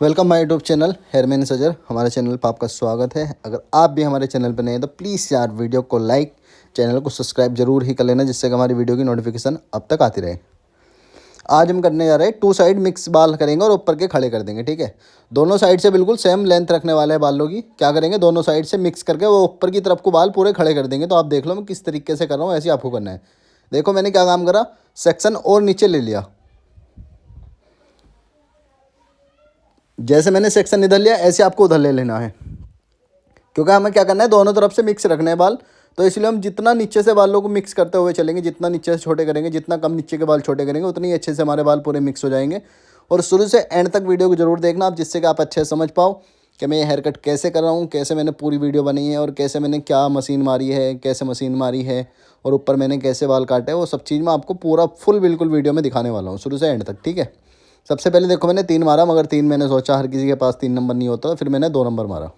Welcome my YouTube channel हेयरमैन सजर। हमारे चैनल पर आपका स्वागत है। अगर आप भी हमारे चैनल पर नए हैं तो प्लीज़ यार वीडियो को लाइक, चैनल को सब्सक्राइब जरूर ही कर लेना, जिससे कि हमारी वीडियो की नोटिफिकेशन अब तक आती रहे। आज हम करने जा रहे हैं 2 साइड मिक्स बाल करेंगे और ऊपर के खड़े कर देंगे। ठीक है, दोनों साइड से बिल्कुल सेम लेंथ रखने वाले हैं बालों की। क्या करेंगे, दोनों साइड से मिक्स करके वो ऊपर की तरफ को बाल पूरे खड़े कर देंगे। तो आप देख लो मैं किस तरीके से कर रहा हूँ, ऐसे आपको करना है। देखो मैंने क्या काम करा, सेक्शन और नीचे ले लिया। जैसे मैंने सेक्शन इधर लिया, ऐसे आपको उधर ले लेना है, क्योंकि हमें क्या करना है, दोनों तरफ से मिक्स रखने हैं बाल। तो इसलिए हम जितना नीचे से बालों को मिक्स करते हुए चलेंगे, जितना नीचे से छोटे करेंगे, जितना कम नीचे के बाल छोटे करेंगे, उतनी अच्छे से हमारे बाल पूरे मिक्स हो जाएंगे। और शुरू से एंड तक वीडियो को जरूर देखना आप, जिससे कि आप अच्छे से समझ पाओ कि मैं ये हेयर कट कैसे कर रहा हूँ, कैसे मैंने पूरी वीडियो बनी है, और कैसे मैंने क्या मशीन मारी है, कैसे मशीन मारी है, और ऊपर मैंने कैसे बाल काटे, वो सब चीज़ मैं आपको पूरा फुल बिल्कुल वीडियो में दिखाने वाला हूँ, शुरू से एंड तक। ठीक है, सबसे पहले देखो मैंने 3 मारा, मगर 3 मैंने सोचा हर किसी के पास 3 नंबर नहीं होता, तो फिर मैंने 2 नंबर मारा।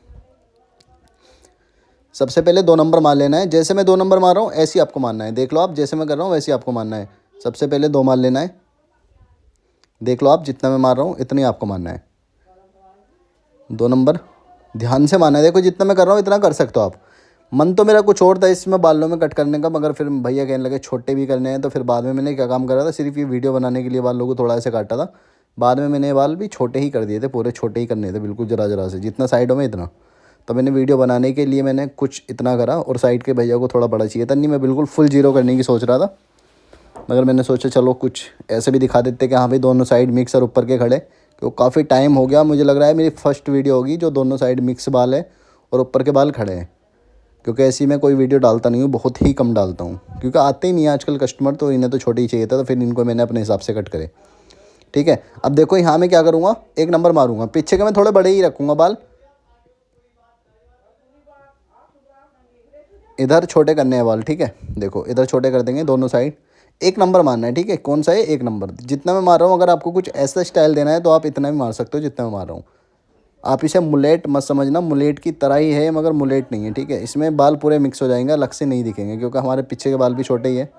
सबसे पहले 2 नंबर मार लेना है। जैसे मैं 2 नंबर मार रहा हूँ ऐसे ही आपको मारना है। देख लो आप, जैसे मैं कर रहा हूँ वैसे ही आपको मारना है। सबसे पहले 2 मार लेना है। देख लो आप, जितना मैं मार रहा हूँ इतना ही आपको मारना है। 2 नंबर ध्यान से मारना है। देखो जितना मैं कर रहा हूँ इतना कर सकते हो आप। मन तो मेरा कुछ और था इसमें बालों में कट करने का, मगर फिर भैया कहने लगे छोटे भी करने हैं, तो फिर बाद में मैंने क्या काम करा था, सिर्फ ये वीडियो बनाने के लिए बालों को थोड़ा ऐसे काटा था। बाद में मैंने बाल भी छोटे ही कर दिए थे, पूरे छोटे ही करने थे, बिल्कुल जरा जरा से, जितना साइडों में इतना। तो मैंने वीडियो बनाने के लिए मैंने कुछ इतना करा, और साइड के भैया को थोड़ा बड़ा चाहिए था। नहीं, मैं बिल्कुल फुल जीरो करने की सोच रहा था, मगर मैंने सोचा चलो कुछ ऐसे भी दिखा देते कि हाँ भाई दोनों साइड मिक्स और ऊपर के खड़े। क्योंकि काफ़ी टाइम हो गया, मुझे लग रहा है मेरी फर्स्ट वीडियो होगी जो दोनों साइड मिक्स बाल है और ऊपर के बाल खड़े हैं। क्योंकि ऐसी मैं कोई वीडियो डालता नहीं हूँ, बहुत ही कम डालता हूँ, क्योंकि आते ही नहीं है आजकल कस्टमर, तो इन्हें तो छोटी ही चाहिए था, तो फिर इनको मैंने अपने हिसाब से कट करे। ठीक है, अब देखो यहाँ मैं क्या करूँगा, 1 नंबर मारूंगा। पीछे के मैं थोड़े बड़े ही रखूँगा बाल, इधर छोटे करने हैं बाल। ठीक है, देखो इधर छोटे कर देंगे दोनों साइड। 1 नंबर मारना है। ठीक है, कौन सा है, 1 नंबर। जितना मैं मार रहा हूँ, अगर आपको कुछ ऐसा स्टाइल देना है तो आप इतना भी मार सकते हो जितना मैं मार रहा हूँ। आप इसे मुलेट मत समझना, मुलेट की तरह ही है मगर मुलेट नहीं है। ठीक है, इसमें बाल पूरे मिक्स हो जाएंगे, अलग से नहीं दिखेंगे, क्योंकि हमारे पीछे के बाल भी छोटे ही है।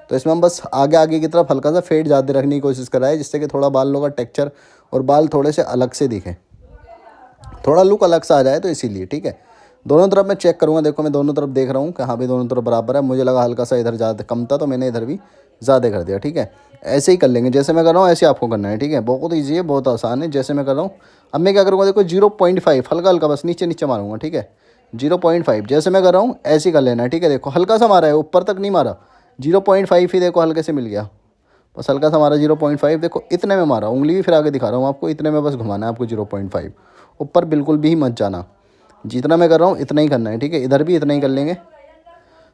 तो इसमें हम बस आगे आगे की तरफ हल्का सा फेड ज़्यादा रखने की कोशिश कराए, जिससे कि थोड़ा बालों का टेक्चर और बाल थोड़े से अलग से दिखे, थोड़ा लुक अलग सा आ जाए, तो इसीलिए। ठीक है, दोनों तरफ मैं चेक करूँगा। देखो मैं दोनों तरफ देख रहा हूँ कि हाँ भाई दोनों तरफ बराबर है। मुझे लगा हल्का सा इधर ज़्यादा कम था, तो मैंने इधर भी ज़्यादा कर दिया। ठीक है, ऐसे ही कर लेंगे, जैसे मैं कर रहा हूँ ऐसे आपको करना है। ठीक है, बहुत ईजी है, बहुत आसान है, जैसे मैं कर रहा हूँ। अब मैं क्या करूँगा, देखो 0.5 हल्का हल्का बस नीचे नीचे मारूंगा। ठीक है, 0.5 जैसे मैं कर रहा हूँ ऐसे ही कर लेना है। ठीक है, देखो हल्का सा मारा है, ऊपर तक नहीं मारा, 0.5 ही देखो हल्के से मिल गया, बस हल्का सा मारा 0.5। देखो इतने में मारा, उंगली भी फिर आगे दिखा रहा हूँ आपको, इतने में बस घुमाना है आपको 0.5। ऊपर बिल्कुल भी मत जाना, जितना मैं कर रहा हूँ इतना ही करना है। ठीक है, इधर भी इतना ही कर लेंगे,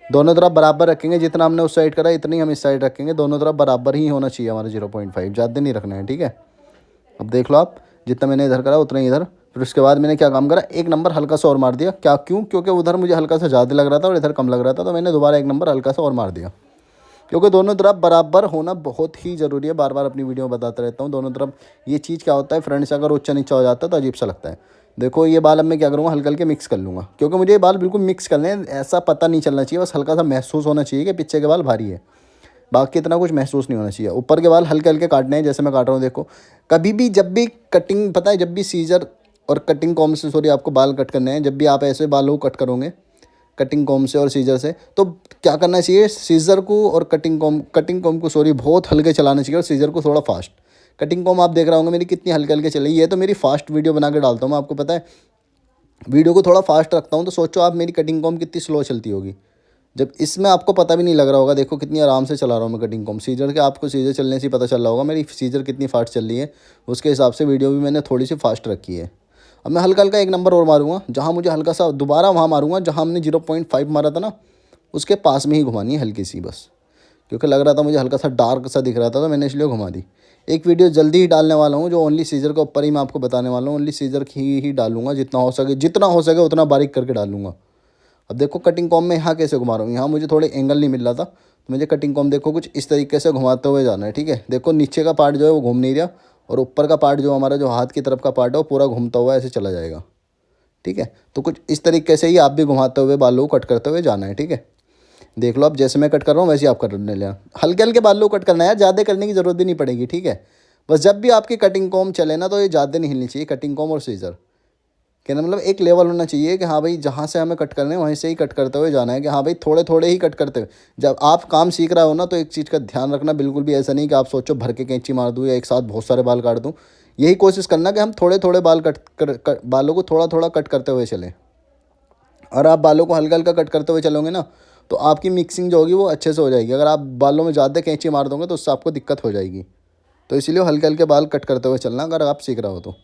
दोनों तरफ बराबर रखेंगे। जितना हमने उस साइड करा इतनी हम इस साइड रखेंगे, दोनों तरफ बराबर ही होना चाहिए हमारा 0.5, ज़्यादा नहीं रखना है। ठीक है, अब देख लो आप, जितना मैंने इधर करा उतना ही इधर। फिर उसके बाद मैंने क्या काम करा, 1 नंबर हल्का सा और मार दिया। क्या, क्यों, क्योंकि उधर मुझे हल्का सा ज़्यादा लग रहा था और इधर कम लग रहा था, तो मैंने दोबारा 1 नंबर हल्का सा और मार दिया। क्योंकि दोनों तरफ बराबर होना बहुत ही ज़रूरी है। बार बार अपनी वीडियो में बताता रहता हूँ, दोनों तरफ ये चीज़ क्या होता है, फ्रंट से अगर ऊंचा नीचा हो जाता है तो अजीब सा लगता है। देखो ये बाल अब मैं क्या करूँगा, हल्का हल्के मिक्स कर लूँगा, क्योंकि मुझे ये बाल बिल्कुल मिक्स करने हैं। ऐसा पता नहीं चलना चाहिए, बस हल्का सा महसूस होना चाहिए कि पीछे के बाल भारी है, बाकी इतना कुछ महसूस नहीं होना चाहिए। ऊपर के बाल हल्के हल्के काटने हैं, जैसे मैं काट रहा हूँ। देखो कभी भी जब भी कटिंग, पता है, जब भी सीजर और कटिंग कॉम से, सॉरी, आपको बाल कट करने हैं, जब भी आप ऐसे बालों को कट करोगे कटिंग कॉम से और सीजर से, तो क्या करना चाहिए, सीजर को और कटिंग कॉम को, सॉरी, बहुत हल्के चलाना चाहिए, और सीजर को थोड़ा फास्ट। कटिंग कॉम आप देख रहे होंगे मेरी कितनी हल्के हल्के चली, ये तो मेरी फास्ट वीडियो बना के डालता हूँ मैं, आपको पता है वीडियो को थोड़ा फास्ट रखता हूँ, तो सोचो आप मेरी कटिंग कॉम कितनी स्लो चलती होगी, जब इसमें आपको पता भी नहीं लग रहा होगा। देखो कितनी आराम से चला रहा हूँ मैं कटिंग कॉम। सीजर के आपको सीजर चलने से ही पता चल रहा होगा मेरी सीजर कितनी फास्ट चल रही है, उसके हिसाब से वीडियो भी मैंने थोड़ी सी फास्ट रखी है। अब मैं हल्का हल्का 1 नंबर और मारूंगा, जहाँ मुझे हल्का सा दोबारा वहाँ मारूंगा जहाँ हमने 0.5 मारा था ना, उसके पास में ही घुमानी है हल्की सी बस, क्योंकि लग रहा था मुझे हल्का सा डार्क सा दिख रहा था, तो मैंने इसलिए घुमा दी। एक वीडियो जल्दी ही डालने वाला हूँ जो ओनली सीजर के ऊपर ही मैं आपको बताने वाला हूँ। ओनली सीजर ही डालूंगा, जितना हो सके उतना बारीक करके डालूंगा। अब देखो कटिंग कॉम में यहाँ कैसे घुमा रहा हूँ, यहाँ मुझे थोड़े एंगल नहीं मिल रहा था, तो मुझे कटिंग कॉम देखो कुछ इस तरीके से घुमाते हुए जाना है। ठीक है, देखो नीचे का पार्ट जो है वो घूम नहीं रहा, और ऊपर का पार्ट जो हमारा जो हाथ की तरफ का पार्ट है वो पूरा घूमता हुआ ऐसे चला जाएगा। ठीक है, तो कुछ इस तरीके से ही आप भी घुमाते हुए बालों को कट करते हुए जाना है। ठीक है, देख लो अब जैसे मैं कट कर रहा हूँ वैसे ही आप करने लेना। हल्के हल्के बालों को कट करना है, ज़्यादा करने की ज़रूरत भी नहीं पड़ेगी। ठीक है, बस जब भी आपकी कटिंग कॉम चले ना तो ये ज़्यादा नहीं हिलनी चाहिए, कटिंग कॉम और सीज़र। कहना मतलब एक लेवल होना चाहिए कि हाँ भाई जहाँ से हमें कट करना है वहीं से ही कट करते हुए जाना है, कि हाँ भाई थोड़े थोड़े ही कट करते हुए। जब आप काम सीख रहे हो ना तो एक चीज़ का ध्यान रखना, बिल्कुल भी ऐसा नहीं कि आप सोचो भर के कैंची मार दूँ या एक साथ बहुत सारे बाल काट दूँ। यही कोशिश करना कि हम थोड़े थोड़े बाल बालों को थोड़ा थोड़ा कट करते हुए चलें। और आप बालों को हल्का हल्का कट करते हुए चलोगे ना तो आपकी मिक्सिंग जो होगी वो अच्छे से हो जाएगी। अगर आप बालों में ज़्यादा कैंची मार दोगे तो उससे आपको दिक्कत हो जाएगी। तो इसीलिए हल्के हल्के बाल कट करते हुए चलना अगर आप सीख रहे हो तो।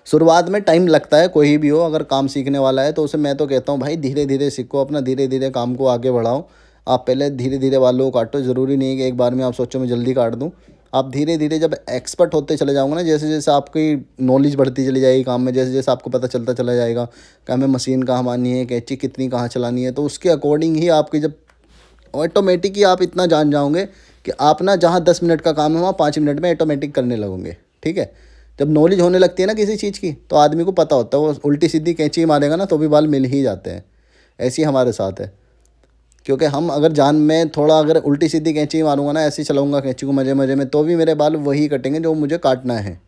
शुरुआत में टाइम लगता है, कोई भी हो अगर काम सीखने वाला है तो उसे मैं तो कहता हूँ भाई धीरे धीरे सीखो, अपना धीरे धीरे काम को आगे बढ़ाओ। आप पहले धीरे धीरे बालों को काटो, ज़रूरी नहीं है कि एक बार में आप सोचो मैं जल्दी काट दूँ। आप धीरे धीरे जब एक्सपर्ट होते चले जाओगे ना, जैसे जैसे आपकी नॉलेज बढ़ती चली जाएगी काम में, जैसे जैसे आपको पता चलता चला जाएगा कि हमें मशीन कहाँ मारनी है, कैंची कितनी कहाँ चलानी है, तो उसके अकॉर्डिंग ही आपकी जब ऑटोमेटिक ही आप इतना जान जाओगे कि आप ना जहाँ 10 मिनट का काम है वहाँ 5 मिनट में ऑटोमेटिक करने लगोगे। ठीक है, जब नॉलेज होने लगती है ना किसी चीज़ की तो आदमी को पता होता है, वो उल्टी सीधी कैंची मारेगा ना तो भी बाल मिल ही जाते हैं। ऐसे ही हमारे साथ है, क्योंकि हम अगर जान में थोड़ा अगर उल्टी सीधी कैंची मारूंगा ना, ऐसे ही चलाऊंगा कैंची को मज़े मज़े में, तो भी मेरे बाल वही कटेंगे जो मुझे काटना है।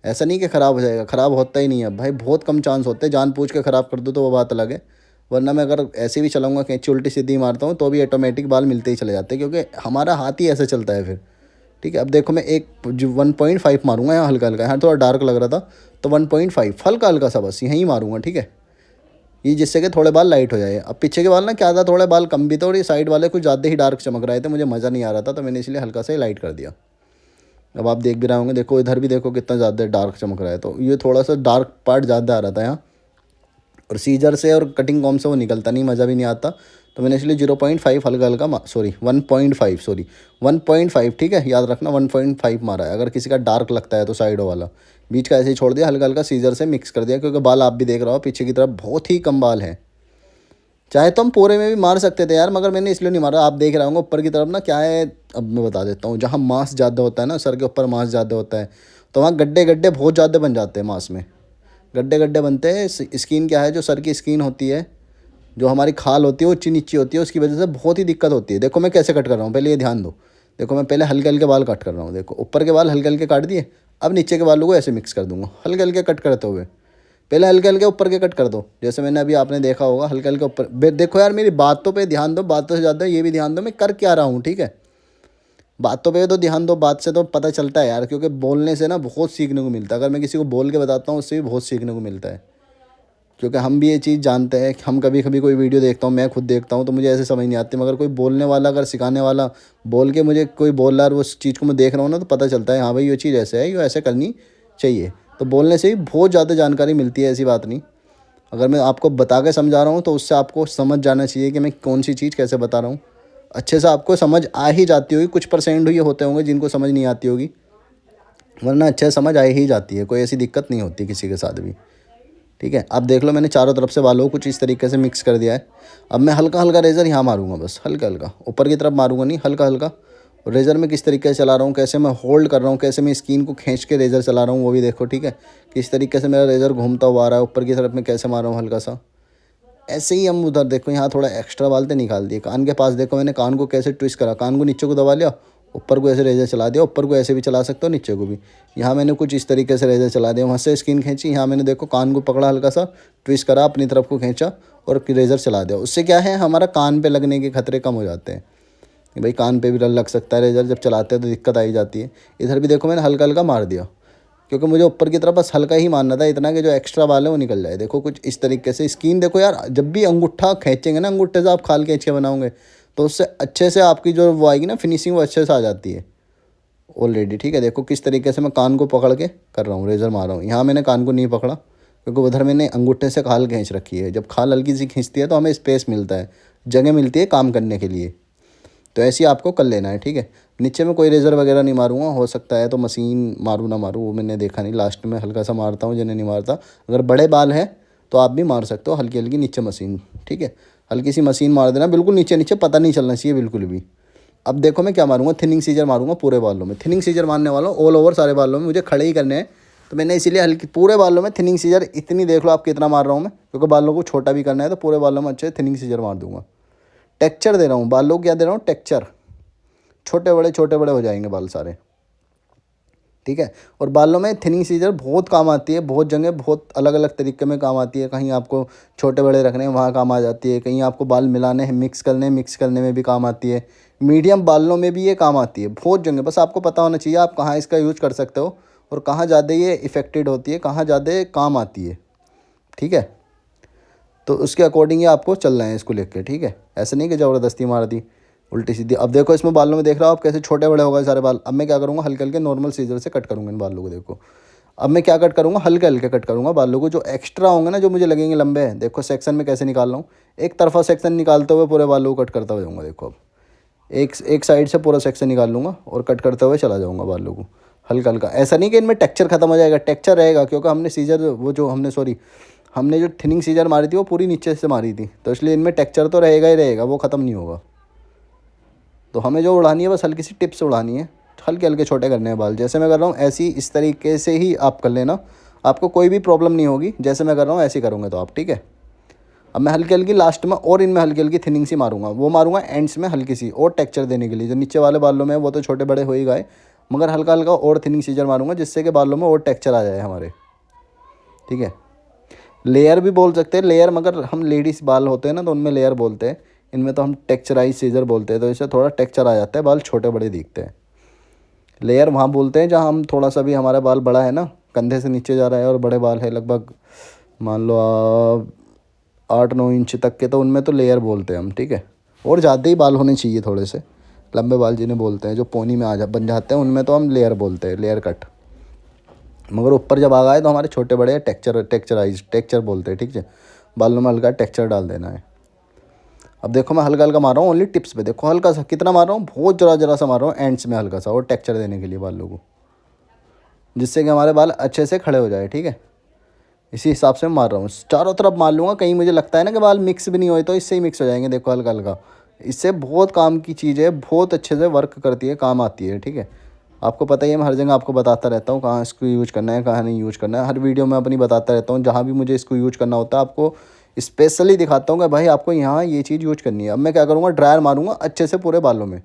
ऐसा नहीं कि ख़राब हो जाएगा, ख़राब होता ही नहीं है भाई, बहुत कम चांस होते हैं। जानबूझ के ख़राब कर दो तो वो बात अलग है, वरना मैं अगर ऐसे भी चलाऊंगा कैंची उल्टी सीधी मारता हूँ तो भी ऑटोमेटिक बाल मिलते ही चले जाते हैं, क्योंकि हमारा हाथ ही ऐसे चलता है फिर। ठीक है, अब देखो मैं एक जो 1.5 मारूंगा यहाँ हल्का हल्का, यहाँ थोड़ा डार्क लग रहा था तो 1.5 हल्का हल्का सा बस यहीं मारूंगा। ठीक है, ये जिससे कि थोड़े बाल लाइट हो जाए। अब पीछे के बाल ना क्या था, थोड़े बाल कम भी थे और ये साइड वाले कुछ ज़्यादा ही डार्क चमक रहे थे, मुझे मज़ा नहीं आ रहा था तो मैंने इसलिए हल्का सा ही लाइट कर दिया। अब आप देख भी रहे होंगे, देखो इधर भी देखो कितना ज़्यादा डार्क चमक रहा है, तो ये थोड़ा सा डार्क पार्ट ज़्यादा आ रहा था यहाँ। और सीजर से और कटिंग कॉम से वो निकलता नहीं, मज़ा भी नहीं आता, तो मैंने इसलिए 0.5 हल्का हल्का सॉरी 1.5 सॉरी 1.5 ठीक है, याद रखना 1.5 मारा है। अगर किसी का डार्क लगता है तो साइडों वाला, बीच का ऐसे ही छोड़ दिया, हल्का हल्का सीजर से मिक्स कर दिया, क्योंकि बाल आप भी देख रहे हो पीछे की तरफ बहुत ही कम बाल हैं। चाहे तो हम पूरे में भी मार सकते थे यार, मगर मैंने इसलिए नहीं मारा। आप देख रहे होंगे ऊपर की तरफ ना क्या है, अब मैं बता देता हूँ, जहाँ मांस ज़्यादा होता है ना, सर के ऊपर मांस ज़्यादा होता है तो वहाँ गड्ढे गड्ढे बहुत ज़्यादा बन जाते हैं, मांस में गड्ढे गड्ढे बनते हैं। स्किन क्या है, जो सर की स्किन होती है, जो हमारी खाल होती है वो ऊंची नीची होती है, उसकी वजह से बहुत ही दिक्कत होती है। देखो मैं कैसे कट कर रहा हूँ, पहले ये ध्यान दो। देखो मैं पहले हल्के हल्के बाल कट कर रहा हूँ, देखो ऊपर के बाल हल्के हल्के काट दिए, अब नीचे के बालों को ऐसे मिक्स कर दूंगा हल्के हल्के कट करते हुए। पहले हल्के हल्के ऊपर के कट कर दो, जैसे मैंने अभी आपने देखा होगा हल्के हल्के ऊपर। देखो यार मेरी बातों पे ध्यान दो, बातों से ज़्यादा ये भी ध्यान दो मैं कर क्या रहा हूँ। ठीक है, बातों पे तो ध्यान दो, बात से तो पता चलता है यार, क्योंकि बोलने से ना बहुत सीखने को मिलता है। अगर मैं किसी को बोल के बताता हूँ उससे भी बहुत सीखने को मिलता है, क्योंकि हम भी ये चीज़ जानते हैं कि हम कभी कभी कोई वीडियो देखता हूँ, मैं खुद देखता हूँ तो मुझे ऐसे समझ नहीं आती, मगर कोई बोलने वाला अगर सिखाने वाला बोल के मुझे कोई बोल रहा है और उस चीज़ को मैं देख रहा हूँ ना तो पता चलता है हाँ भाई ये चीज़ ऐसे है, ये ऐसे करनी चाहिए। तो बोलने से भी बहुत ज़्यादा जानकारी मिलती है, ऐसी बात नहीं। अगर मैं आपको बता के समझा रहा हूँ तो उससे आपको समझ जाना चाहिए कि मैं कौन सी चीज़ कैसे बता रहा हूँ। अच्छे से आपको समझ आ ही जाती होगी, कुछ परसेंट ही होते होंगे जिनको समझ नहीं आती होगी, वरना अच्छे से समझ आ ही जाती है, कोई ऐसी दिक्कत नहीं होती किसी के साथ भी। ठीक है, अब देख लो मैंने चारों तरफ से बालों को कुछ इस तरीके से मिक्स कर दिया है। अब मैं हल्का हल्का रेज़र यहाँ मारूंगा, बस हल्का हल्का, ऊपर की तरफ मारूंगा नहीं, हल्का हल्का। और रेज़र में किस तरीके से चला रहा हूँ, कैसे मैं होल्ड कर रहा हूँ, कैसे मैं स्किन को खींच के रेज़र चला रहा हूँ वो भी देखो। ठीक है, किस तरीके से मेरा रेज़र घूमता हुआ आ रहा है, ऊपर की तरफ मैं कैसे मार रहा हूँ हल्का सा। ऐसे ही हम उधर देखो यहाँ थोड़ा एक्स्ट्रा बाल थे निकाल दिए, कान के पास देखो मैंने कान को कैसे ट्विस्ट करा, कान को नीचे को दबा लिया, ऊपर को ऐसे रेज़र चला दिया, ऊपर को ऐसे भी चला सकते हो नीचे को भी। यहाँ मैंने कुछ इस तरीके से रेज़र चला दिया, वहाँ से स्किन खींची, यहाँ मैंने देखो कान को पकड़ा, हल्का सा ट्विस्ट करा, अपनी तरफ को खींचा और रेज़र चला दिया। उससे क्या है, हमारा कान पे लगने के खतरे कम हो जाते हैं। कि भाई कान पे भी लग सकता है रेज़र, जब चलाते हैं तो दिक्कत आई जाती है। इधर भी देखो मैंने हल्का हल्का मार दिया, क्योंकि मुझे ऊपर की तरफ बस हल्का ही मारना था, इतना कि जो एक्स्ट्रा बाल है वो निकल जाए। देखो कुछ इस तरीके से स्किन देखो यार, जब भी अंगूठा खींचेंगे ना, अंगूठे से आप खाल खींच के बनाओगे तो उससे अच्छे से आपकी जो वो आएगी ना फिनिशिंग, वो अच्छे से आ जाती है ऑलरेडी। ठीक है, देखो किस तरीके से मैं कान को पकड़ के कर रहा हूँ, रेज़र मार रहा हूँ। यहाँ मैंने कान को नहीं पकड़ा क्योंकि उधर मैंने अंगूठे से खाल खींच रखी है। जब खाल हल्की सी खींचती है तो हमें स्पेस मिलता है, जगह मिलती है काम करने के लिए। तो ऐसे ही आपको कर लेना है। ठीक है, नीचे में कोई रेज़र वगैरह नहीं मारूंगा, हो सकता है तो मशीन मारूँ ना मारूँ वो मैंने देखा नहीं, लास्ट में हल्का सा मारता हूँ, जिन्हें नहीं मारता। अगर बड़े बाल हैं तो आप भी मार सकते हो हल्की हल्की नीचे मशीन। ठीक है, हल्की सी मशीन मार देना, बिल्कुल नीचे नीचे, पता नहीं चलना चाहिए बिल्कुल भी। अब देखो मैं क्या मारूंगा, थिनिंग सीजर मारूंगा पूरे बालों में। थिनिंग सीजर मारने वाला हूँ ऑल ओवर सारे बालों में, मुझे खड़े ही करने हैं तो मैंने इसीलिए हल्की पूरे बालों में थिनिंग सीजर इतनी देख लो आप कितना मार रहा हूँ मैं, क्योंकि बालों को छोटा भी करना है तो पूरे बालों में अच्छे थिनिंग सीजर मार दूंगा। टेक्चर दे रहा हूँ बालों को, क्या दे रहा हूँ टेक्चर, छोटे बड़े हो जाएंगे बाल सारे। ठीक है। और बालों में थिनिंग सीजर बहुत काम आती है, बहुत जगह बहुत अलग अलग तरीके में काम आती है। कहीं आपको छोटे बड़े रखने हैं वहाँ काम आ जाती है, कहीं आपको बाल मिलाने हैं मिक्स करने में भी काम आती है, मीडियम बालों में भी ये काम आती है बहुत जगह। बस आपको पता होना चाहिए आप कहाँ इसका यूज कर सकते हो और कहाँ ज़्यादा ये इफ़ेक्टेड होती है, कहाँ ज़्यादा काम आती है, ठीक है। तो उसके अकॉर्डिंग ही आपको चलना है इसको लेके, ठीक है। ऐसे नहीं कि ज़बरदस्ती मार दी उल्टी सीधी। अब देखो इसमें बालों में देख रहा हो आप कैसे छोटे बड़े हो गए सारे बाल। अब मैं क्या करूँगा, हल्के हल्के नॉर्मल सीजर से कट करूँगा इन बालों को। देखो अब मैं क्या कट करूँगा, हल्के हल्के कट करूँगा बालों को। जो एक्स्ट्रा होंगे ना, जो मुझे लगेंगे लंबे, देखो सेक्शन में कैसे निकाल रहा हूँ, एक तरफा सेक्शन निकालते हुए पूरे बालों को कट करता हुआ जाऊँगा। देखो अब एक साइड से पूरा सेक्शन निकाल लूँगा और कट करते हुए चला जाऊँगा बालों को हल्का हल्का। ऐसा नहीं कि इनमें टेक्सचर खत्म हो जाएगा, टेक्सचर रहेगा, क्योंकि हमने सीजर वो जो हमने जो थिनिंग सीजर मारी थी वो पूरी नीचे से मारी थी, तो इसलिए इनमें टेक्सचर तो रहेगा ही रहेगा, वो ख़त्म नहीं होगा। तो हमें जो उड़ानी है बस हल्की सी टिप्स उड़ानी है, हल्के हल्के छोटे करने हैं बाल। जैसे मैं कर रहा हूँ ऐसी इस तरीके से ही आप कर लेना, आपको कोई भी प्रॉब्लम नहीं होगी। जैसे मैं कर रहा हूँ ऐसे ही करोगे तो आप, ठीक है। अब मैं हल्की हल्की लास्ट में और इनमें हल्की हल्की थिनिंग सी मारूंगा, वो मारूंगा एंड्स में हल्की सी और टेक्सचर देने के लिए। जो नीचे वाले बालों में वो तो छोटे बड़े हो ही गए, मगर हल्का हल्का और थिनिंग सीजर मारूंगा जिससे कि बालों में और टेक्सचर आ जाए हमारे, ठीक है। लेयर भी बोल सकते हैं, लेयर, मगर हम लेडीज़ बाल होते हैं ना तो उनमें लेयर बोलते हैं, इनमें तो हम टेक्सचराइज सीजर बोलते हैं। तो इससे थोड़ा टेक्सचर आ जाता है, बाल छोटे बड़े दिखते हैं। लेयर वहाँ बोलते हैं जहाँ हम थोड़ा सा भी हमारा बाल बड़ा है ना, कंधे से नीचे जा रहा है और बड़े बाल है लगभग मान लो 8-9 इंच तक के, तो उनमें तो लेयर बोलते हैं हम, ठीक है। और ज़्यादा ही बाल होने चाहिए थोड़े से लंबे बाल जिन्हें बोलते हैं, जो पोनी में बन जाते हैं, उनमें तो हम लेयर बोलते हैं, लेयर कट। मगर ऊपर जब आ गए तो हमारे छोटे बड़े टेक्सचर बोलते हैं, ठीक है। बालों में हल्का टेक्सचर डाल देना है। अब देखो मैं हल्का हल्का मार रहा हूँ ओनली टिप्स पे, देखो हल्का सा कितना मार रहा हूँ, बहुत जरा सा मार रहा हूँ एंड्स में हल्का सा, और टेक्सचर देने के लिए बालों को, जिससे कि हमारे बाल अच्छे से खड़े हो जाए, ठीक है। इसी हिसाब से मैं मार रहा हूँ, चारों तरफ मार लूँगा। कहीं मुझे लगता है ना कि बाल मिक्स भी नहीं हुए तो इससे ही मिक्स हो जाएंगे। देखो हल्का हल्का, इससे बहुत काम की चीज़ है, बहुत अच्छे से वर्क करती है, काम आती है, ठीक है। आपको पता ही है मैं हर जगह आपको बताता रहता हूँ कहाँ इसको यूज करना है कहाँ नहीं यूज करना है। हर वीडियो में अपनी बताता रहता हूँ, जहाँ भी मुझे इसको यूज करना होता है आपको स्पेशली दिखाता हूँ कि भाई आपको यहाँ ये चीज़ यूज करनी है। अब मैं क्या करूँगा, ड्रायर मारूंगा अच्छे से पूरे बालों में।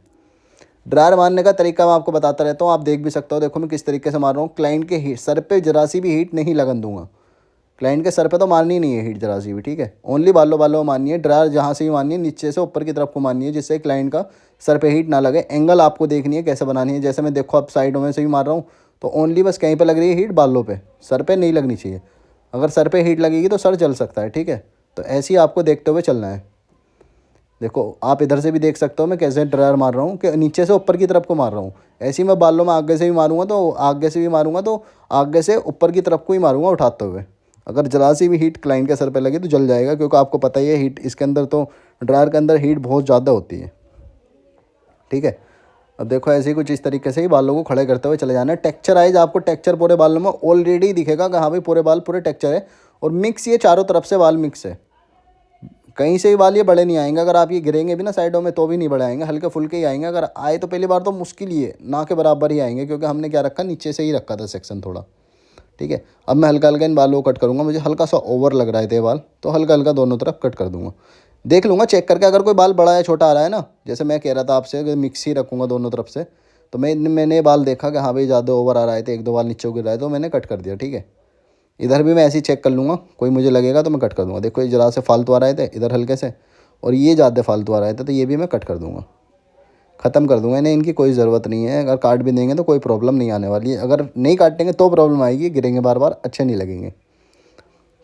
ड्रायर मारने का तरीका मैं आपको बताता रहता हूँ, आप देख भी सकते हो। देखो मैं किस तरीके से मार रहा हूँ, क्लाइंट के सर पे जरा सी भी हीट नहीं लगन दूंगा। क्लाइंट के सर पे तो मारनी नहीं है हीट जरा सी भी, ठीक है। ओनली बालों में मारनी है। ड्रायर जहाँ से भी मारनी है, नीचे से ऊपर की तरफ को मारनी है, जिससे क्लाइंट का सर पे हीट ना लगे। एंगल आपको देखनी है कैसे बनानी है। जैसे मैं देखो अब साइडों में से भी मार रहा हूँ तो ओनली बस कहीं पे लग रही है हीट, बालों पे, सर पे नहीं लगनी चाहिए। अगर सर पे हीट लगेगी तो सर जल सकता है, ठीक है। तो ऐसे ही आपको देखते हुए चलना है। देखो आप इधर से भी देख सकते हो मैं कैसे ड्रायर मार रहा हूँ कि नीचे से ऊपर की तरफ को मार रहा हूँ। ऐसे ही मैं बालों में आगे से भी मारूंगा तो आगे से ऊपर की तरफ को ही मारूंगा उठाते हुए। अगर जरा सी भी हीट क्लाइंट के सर पे लगे तो जल जाएगा, क्योंकि आपको पता ही है हीट इसके अंदर तो ड्रायर के अंदर हीट बहुत ज़्यादा होती है, ठीक है। अब देखो ऐसे ही कुछ इस तरीके से ही बालों को खड़े करते हुए चले जाना है। टेक्सचराइज आपको टेक्सचर पूरे बालों में ऑलरेडी दिखेगा कि हाँ भाई पूरे बाल पूरे टेक्सचर है। और मिक्स, ये चारों तरफ से बाल मिक्स है, कहीं से भी बाल ये बड़े नहीं आएंगे। अगर आप ये गिरेंगे भी ना साइडों में तो भी नहीं बड़े आएंगे, हल्के फुल्के ही आएंगे। अगर आए तो पहली बार तो मुश्किल ही है, ना के बराबर ही आएंगे, क्योंकि हमने क्या रखा, नीचे से ही रखा था सेक्शन थोड़ा, ठीक है। अब मैं हल्का हल्का इन बालों को कट करूँगा। मुझे हल्का सा ओवर लग रहा है ये बाल, तो हल्का हल्का दोनों तरफ कट कर दूँगा। देख लूँगा चेक करके, अगर कोई बाल बड़ा या छोटा आ रहा है ना, जैसे मैं कह रहा था आपसे अगर मिक्स ही रखूँगा दोनों तरफ से, तो मैंने ये बाल देखा कि हाँ भाई ज़्यादा ओवर आ रहा है, तो 1-2 बाल नीचे गिर रहा है तो मैंने कट कर दिया, ठीक है। इधर भी मैं ऐसे ही चेक कर लूँगा, कोई मुझे लगेगा तो मैं कट कर दूँगा। देखो ये जरा से फालतू आ रहे थे इधर हल्के से, और ये ज़्यादा फालतू आ रहे थे, तो ये भी मैं कट कर दूँगा, ख़त्म कर दूँगा। इन्हें इनकी कोई ज़रूरत नहीं है। अगर काट भी देंगे तो कोई प्रॉब्लम नहीं आने वाली है। अगर नहीं काटेंगे तो प्रॉब्लम आएगी, गिरेंगे बार बार, अच्छे नहीं लगेंगे।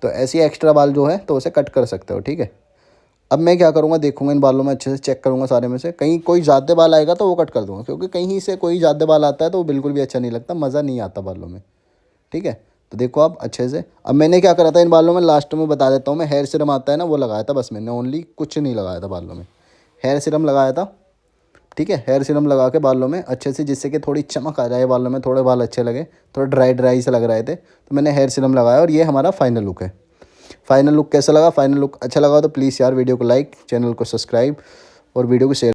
तो ऐसी एक्स्ट्रा बाल जो है तो उसे कट कर सकते हो, ठीक है। अब मैं क्या करूँगा, देखूँगा इन बालों में अच्छे से चेक करूँगा सारे में से, कहीं कोई ज़्यादा बाल आएगा तो वो कट कर दूँगा, क्योंकि कहीं से कोई ज़्यादा बाल आता है तो वो बिल्कुल भी अच्छा नहीं लगता, मज़ा नहीं आता बालों में, ठीक है। तो देखो आप अच्छे से, अब मैंने क्या करा था इन बालों में, लास्ट में बता देता हूँ मैं, हेयर सीरम आता है ना वो लगाया था बस मैंने, ओनली कुछ नहीं लगाया था बालों में, हेयर सीरम लगाया था, ठीक है। हेयर सीरम लगा के बालों में अच्छे से, जिससे कि थोड़ी चमक आ जाए बालों में, थोड़े बाल अच्छे लगे, थोड़ा ड्राई से लग रहे थे, तो मैंने हेयर सीरम लगाया। और ये हमारा फाइनल लुक है। फाइनल लुक कैसा लगा, फाइनल लुक अच्छा लगा तो प्लीज़ यार वीडियो को लाइक, चैनल को सब्सक्राइब और वीडियो को शेयर